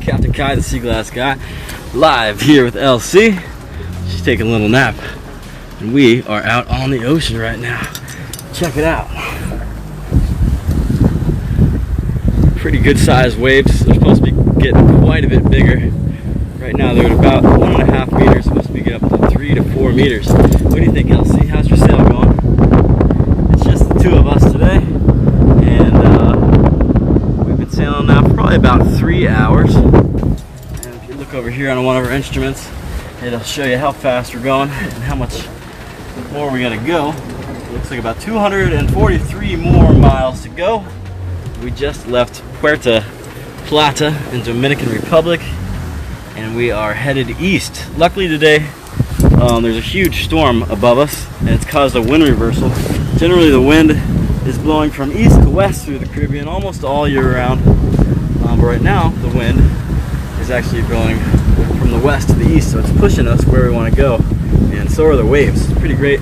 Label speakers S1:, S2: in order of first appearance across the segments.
S1: Captain Kai, the Sea Glass Guy, live here with Elsie. She's taking a little nap, and we are out on the ocean right now. Check it out. Pretty good sized waves. They're supposed to be getting quite a bit bigger. Right now they're at about 1.5 meters, supposed to be getting up to 3 to 4 meters. What do you think, Elsie? How's your sail going? It's just the two of us today, and we've been sailing now for probably about 3 hours. And if you look over here on one of our instruments, it'll show you how fast we're going and how much more we gotta go. It looks like about 243 more miles to go. We just left Puerto Plata in Dominican Republic, and we are headed east. Luckily today, there's a huge storm above us, and it's caused a wind reversal. Generally the wind is blowing from east to west through the Caribbean almost all year round. But right now the wind is actually blowing from the west to the east, so it's pushing us where we want to go, and so are the waves. It's pretty great.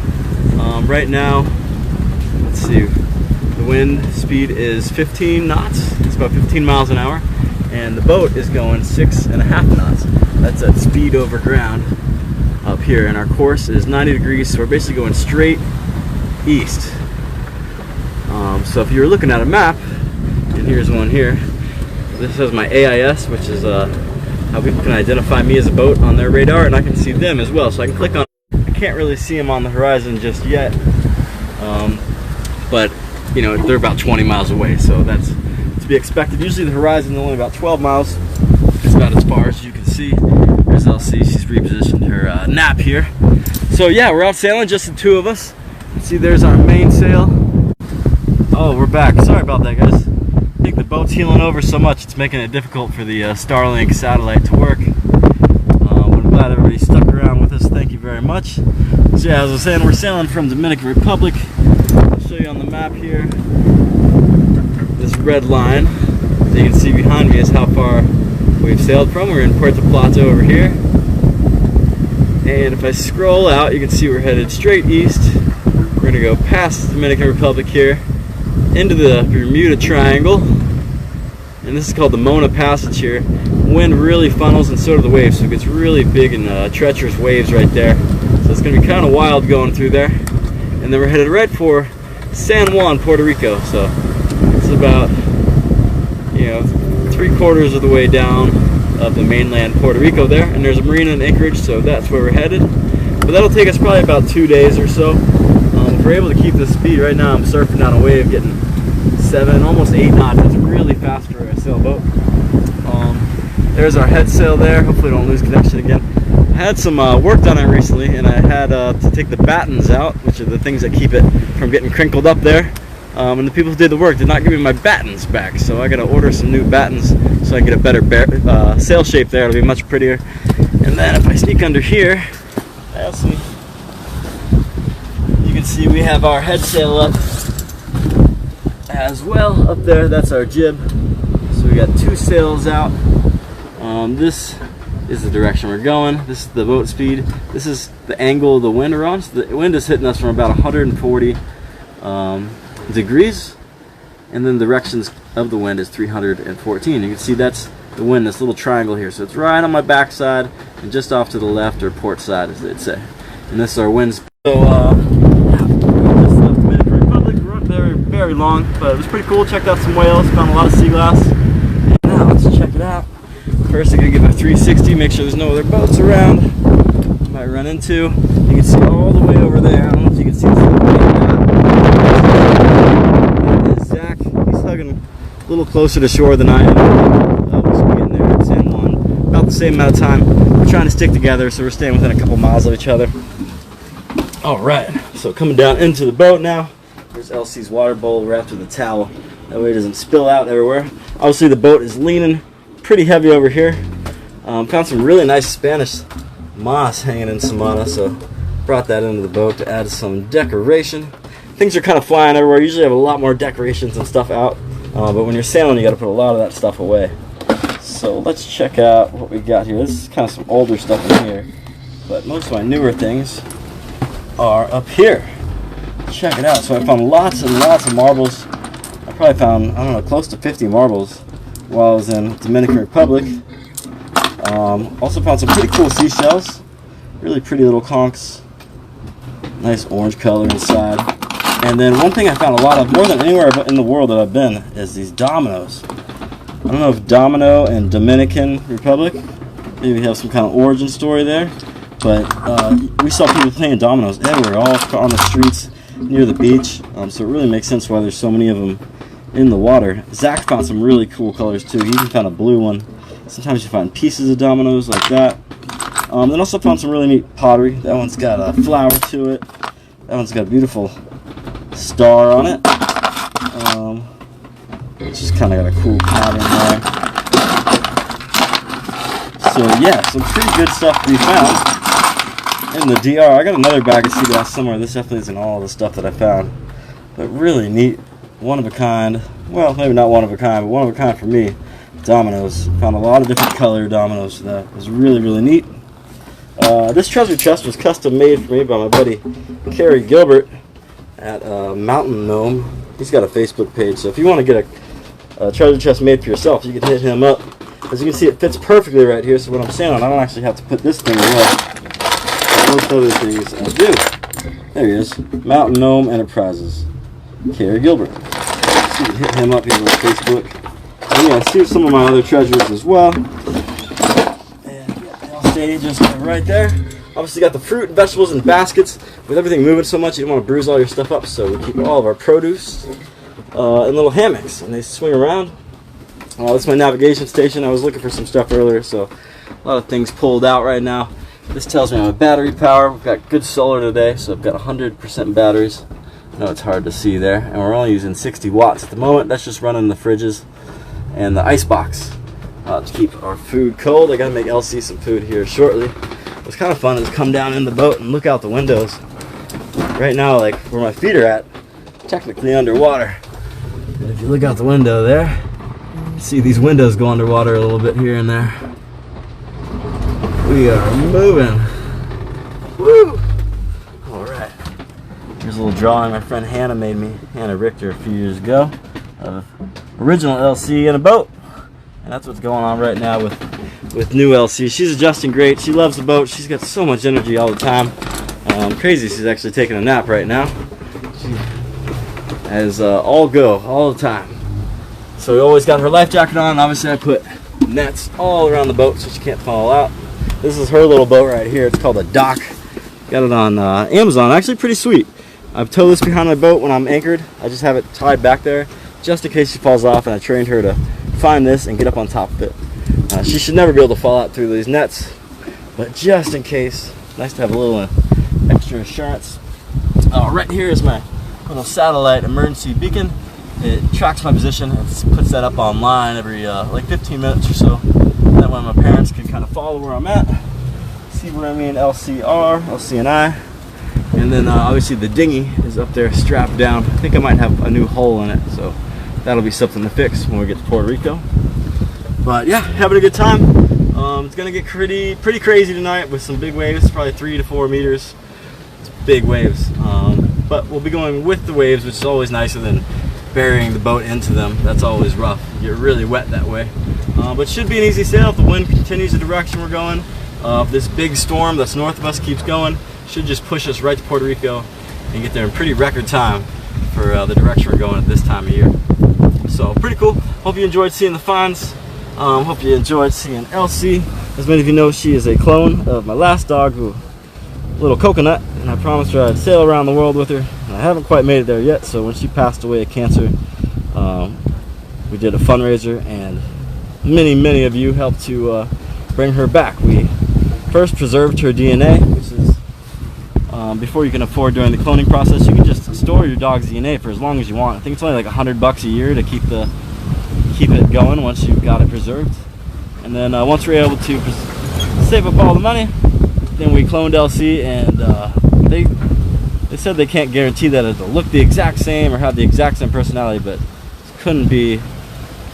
S1: Right now, let's see, the wind speed is 15 knots. It's about 15 miles an hour, and the boat is going 6.5 knots. That's at speed over ground up here, and our course is 90 degrees, so we're basically going straight east. So if you were looking at a map, and here's one here, this is my AIS, which is how people can identify me as a boat on their radar, and I can see them as well. So I can click on, I can't really see them on the horizon just yet, but you know, they're about 20 miles away, so that's to be expected. Usually the horizon is only about 12 miles. It's about as far as you can see. There's Elsie, she's repositioned her nap here. So yeah, we're out sailing, just the two of us. See, there's our mainsail. Oh, we're back. Sorry about that, guys. I think the boat's heeling over so much it's making it difficult for the Starlink satellite to work. But I'm glad everybody stuck around with us. Thank you very much. So yeah, as I was saying, we're sailing from Dominican Republic. I'll show you on the map here. This red line that you can see behind me is how far we've sailed from. We're in Puerto Plata over here. And if I scroll out, you can see we're headed straight east. We're going to go past the Dominican Republic here into the Bermuda Triangle, and this is called the Mona Passage here. Wind really funnels, and so do the waves, so it gets really big and treacherous waves right there. So it's going to be kind of wild going through there. And then we're headed right for San Juan, Puerto Rico. So it's about, you know, 3/4 of the way down of the mainland Puerto Rico there, and there's a marina in Anchorage, so that's where we're headed. But that'll take us probably about 2 days or so. If we're able to keep this speed, right now I'm surfing down a wave getting 7, almost 8 knots. That's really fast for a sailboat. There's our head sail there. Hopefully don't lose connection again. I had some work done on it recently, and I had to take the battens out, which are the things that keep it from getting crinkled up there. And the people who did the work did not give me my battens back, so I gotta order some new battens so I can get a better sail shape there. It'll be much prettier. And then if I sneak under here, I'll see. You can see we have our head sail up as well up there. That's our jib. So we got 2 sails out. This is the direction we're going. This is the boat speed. This is the angle the wind we're on. So the wind is hitting us from about 140 degrees, and then the directions of the wind is 314. You can see that's the wind, this little triangle here. So it's right on my backside and just off to the left, or port side as they'd say. And this is our wind. So just left Dominican Republic. We're up there very long, but it was pretty cool. Checked out some whales, found a lot of sea glass. And now let's check it out. First, I'm gonna give it a 360, make sure there's no other boats around. Might run into. You can see all the way over there. I don't know if you can see this. There's Zach. He's hugging a little closer to shore than I am. We're getting there at San Juan about the same amount of time. We're trying to stick together, so we're staying within a couple miles of each other. All right, so coming down into the boat now. There's Elsie's water bowl wrapped with a towel. That way it doesn't spill out everywhere. Obviously the boat is leaning pretty heavy over here. Found some really nice Spanish moss hanging in Samana, so brought that into the boat to add some decoration. Things are kind of flying everywhere. Usually I have a lot more decorations and stuff out, but when you're sailing you got to put a lot of that stuff away. So let's check out what we got here. This is kind of some older stuff in here, but most of my newer things are up here. Check it out. So I found lots and lots of marbles. I probably found, I don't know, close to 50 marbles while I was in Dominican Republic. Also found some pretty cool seashells. Really pretty little conchs. Nice orange color inside. And then one thing I found a lot of, more than anywhere in the world that I've been, is these dominoes. I don't know if Domino and Dominican Republic maybe have some kind of origin story there, but we saw people playing dominoes everywhere, all on the streets near the beach. So it really makes sense why there's so many of them in the water. Zach found some really cool colors too. He even found a blue one. Sometimes you find pieces of dominoes like that. Then also found some really neat pottery. That one's got a flower to it. That one's got a beautiful star on it. It's just kind of got a cool pattern there. So yeah, some pretty good stuff to be found in the DR. I got another bag of sea glass somewhere. This definitely isn't all the stuff that I found, but really neat, one of a kind. Well, maybe not one of a kind, but one of a kind for me. Dominoes. Found a lot of different color dominoes. So that was really, really neat. This treasure chest was custom made for me by my buddy Kerry Gilbert at Mountain Gnome. He's got a Facebook page, so if you want to get a treasure chest made for yourself, you can hit him up. As you can see, it fits perfectly right here, so when I'm standing on, I don't actually have to put this thing away. Most other things I do. There he is. Mountain Gnome Enterprises. Kerry Gilbert. So you can hit him up. He's on Facebook. And yeah, see some of my other treasures as well. And the stage just right there. Obviously got the fruit and vegetables in baskets. With everything moving so much, you don't want to bruise all your stuff up, so we keep all of our produce in little hammocks, and they swing around. This is my navigation station. I was looking for some stuff earlier, so a lot of things pulled out right now. This tells me I'm a battery power. We've got good solar today, so I've got 100% batteries. I know it's hard to see there, and we're only using 60 watts at the moment. That's just running the fridges and the ice box to keep our food cold. I gotta make Elsie some food here shortly. What's kind of fun is come down in the boat and look out the windows. Right now, like where my feet are at, technically underwater. And if you look out the window there, you see these windows go underwater a little bit here and there. We are moving. Woo! Alright. Here's a little drawing my friend Hannah made me, Hannah Richter, a few years ago, of original Elsie in a boat. And that's what's going on right now with new Elsie. She's adjusting great. She loves the boat. She's got so much energy all the time. Crazy, she's actually taking a nap right now. She has all go, all the time. So we always got her life jacket on. Obviously I put nets all around the boat so she can't fall out. This is her little boat right here. It's called a dock. Got it on Amazon. Actually pretty sweet. I've towed this behind my boat when I'm anchored. I just have it tied back there just in case she falls off, and I trained her to find this and get up on top of it. She should never be able to fall out through these nets, but just in case, nice to have a little extra assurance. Right here is my little satellite emergency beacon. It tracks my position and puts that up online every like 15 minutes or so. That way my parents can kind of follow where I'm at, see where me and Elsie are, Elsie and I. And then obviously the dinghy is up there strapped down. I think I might have a new hole in it, so that'll be something to fix when we get to Puerto Rico. But yeah, having a good time. It's gonna get pretty crazy tonight with some big waves, probably 3 to 4 meters. It's big waves. But we'll be going with the waves, which is always nicer than burying the boat into them. That's always rough. You're really wet that way. But should be an easy sail if the wind continues the direction we're going. If this big storm that's north of us keeps going, should just push us right to Puerto Rico and get there in pretty record time. for the direction we're going at this time of year. So pretty cool. Hope you enjoyed seeing the finds. Hope you enjoyed seeing Elsie. As many of you know, she is a clone of my last dog, Little Coconut, and I promised her I'd sail around the world with her. And I haven't quite made it there yet, so when she passed away of cancer, we did a fundraiser, and many of you helped to bring her back. We first preserved her DNA, which is before you can afford during the cloning process, you can just store your dog's DNA for as long as you want. I think it's only like $100 a year to keep it going once you've got it preserved. And then once we're able to save up all the money, then we cloned Elsie, and they said they can't guarantee that it'll look the exact same or have the exact same personality, but it couldn't be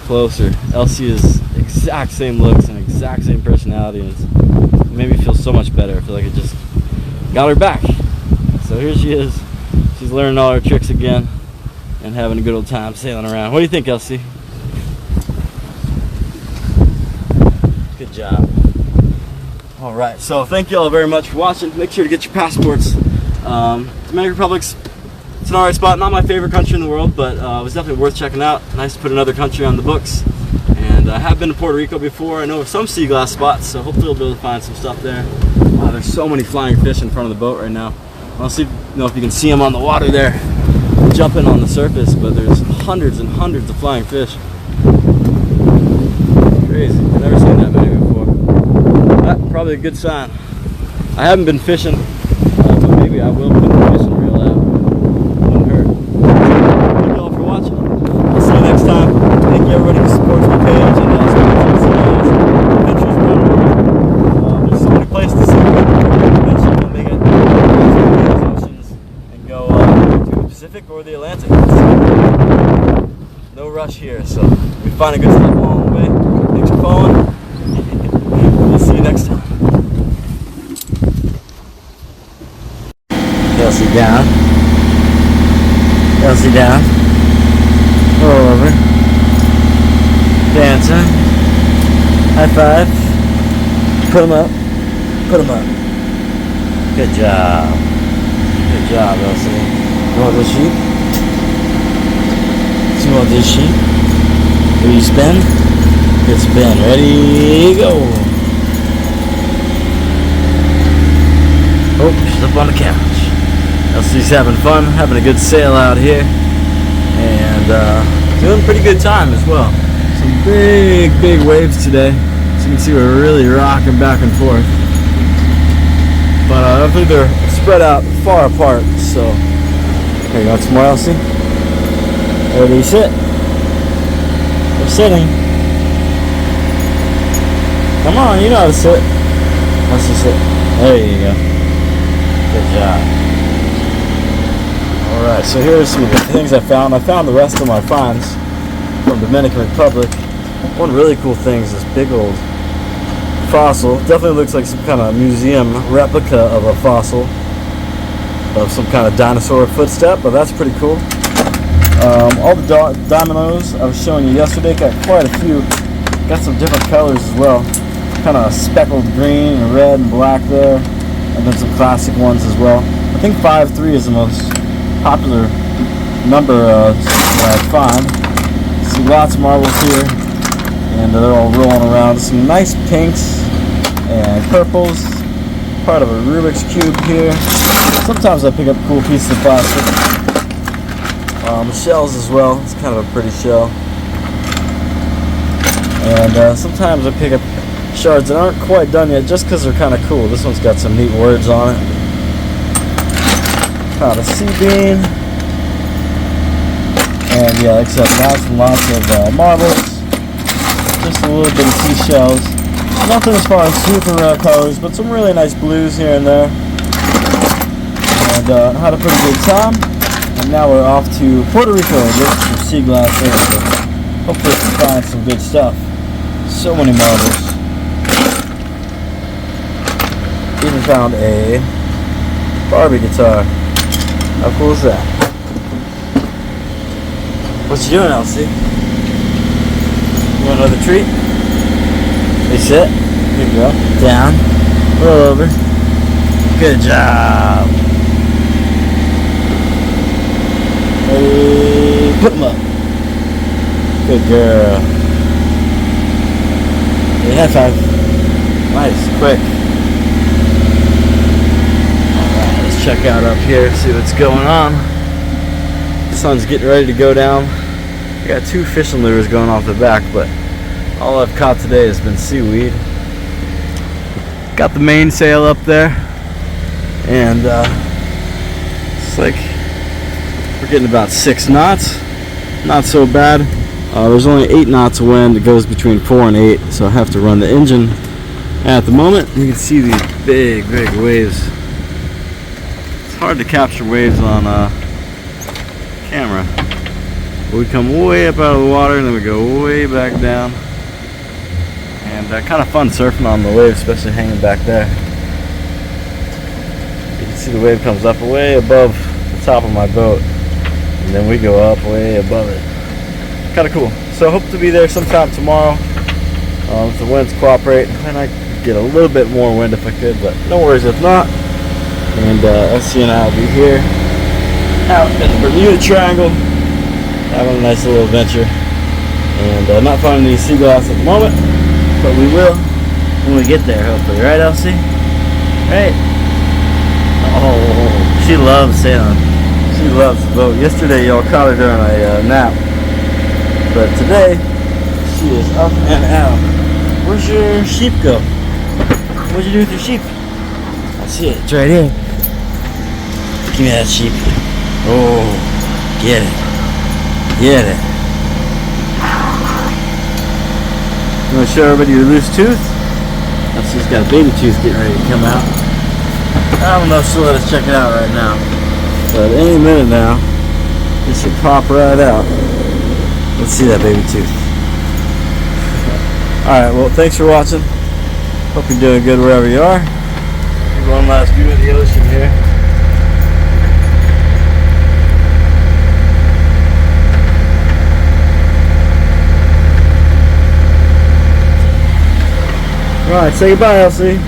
S1: closer. Elsie is exact same looks and exact same personality, and it made me feel so much better. I feel like it just got her back. So here she is. She's learning all her tricks again and having a good old time sailing around. What do you think, Elsie? Good job. All right, so thank you all very much for watching. Make sure to get your passports. Dominican Republic's, it's an alright spot. Not my favorite country in the world, but it was definitely worth checking out. Nice to put another country on the books. And I have been to Puerto Rico before. I know of some sea glass spots, so hopefully we'll be able to find some stuff there. Wow, there's so many flying fish in front of the boat right now. I don't know if you can see them on the water there, jumping on the surface, but there's hundreds and hundreds of flying fish. Crazy. I've never seen that many before. That's probably a good sign. I haven't been fishing, but maybe I will put the fishing reel out. Wouldn't hurt. Thank you all for watching. I'll see you next time. Thank you everybody who supports my page and adventures around the world. There's so many places to see. Eventually we'll make it these oceans and go to the Pacific or the Atlantic. No rush here, so we find a good stuff along the way. Thanks for following. We'll see you next time. Elsie down. Elsie down. Roll over. Dancing. High five. Put them up. Put them up. Good job. Good job, Elsie. You want this sheep? You want this sheep? Will you spin? Good spin. Ready, go. Oh, she's up on the couch. Elsie's having fun, having a good sail out here, and doing a pretty good time as well. Some big waves today, so you can see we're really rocking back and forth. But I think they're spread out far apart, so. Here, you want some more, Elsie? Ready, sit. We're sitting. Come on, you know how to sit. Let's just sit. There you go. Good job. Alright, so here's some of the things I found. I found the rest of my finds from Dominican Republic. One really cool thing is this big old fossil. Definitely looks like some kind of museum replica of a fossil of some kind of dinosaur footstep, but that's pretty cool. All the dominoes I was showing you yesterday, got quite a few. Got some different colors as well. Kind of speckled green and red and black there. And then some classic ones as well. I think 5-3 is the most popular number that I find. See lots of marbles here. And they're all rolling around. Some nice pinks and purples. Part of a Rubik's Cube here. Sometimes I pick up cool pieces of plastic. Shells as well. It's kind of a pretty shell. And sometimes I pick up shards that aren't quite done yet just because they're kind of cool. This one's got some neat words on it. Found a sea bean. And yeah, like I said, lots of marbles. Just a little bit of seashells. Nothing as far as super rare colors, but some really nice blues here and there. And had a pretty good time. And now we're off to Puerto Rico and get some sea glass there. So hopefully we can find some good stuff. So many marbles. Even found a Barbie guitar. How cool is that? What you doing, Elsie? You want another treat? Hey, sit. Here you go. Down. Roll over. Good job. Ready, Put them up. Good girl. Yeah, high five. Nice, quick. Alright, let's check out up here, see what's going on. The sun's getting ready to go down. I got 2 fishing lures going off the back, but all I've caught today has been seaweed. Got the mainsail up there, and it's like we're getting about 6 knots. Not so bad. There's only 8 knots of wind. It goes between 4 and 8, so I have to run the engine at the moment. You can see these big waves. It's hard to capture waves on camera. We come way up out of the water and then we go way back down. And kind of fun surfing on the waves, especially hanging back there. You can see the wave comes up way above the top of my boat, and then we go up way above it. Kind of cool. So I hope to be there sometime tomorrow. If the winds cooperate, and I could get a little bit more wind if I could, but no worries if not. And Elsie and I will be here out in the Bermuda Triangle, having a nice little adventure. And not finding any seagulls at the moment, but we will when we get there, hopefully. Right, Elsie? Right? Oh, she loves sailing. She loves the boat. Yesterday, y'all caught her during a nap. But today, she is up and out. Where's your sheep go? What'd you do with your sheep? I see it. It's right here. Give me that sheep. Oh, get it. Get it. You want to show everybody your loose tooth? She's got a baby tooth getting ready to come out. I don't know if she'll let us check it out right now. But any minute now, this should pop right out. Let's see that baby tooth. Alright, well, thanks for watching. Hope you're doing good wherever you are. One last view of the ocean here. Alright, say goodbye, Elsie.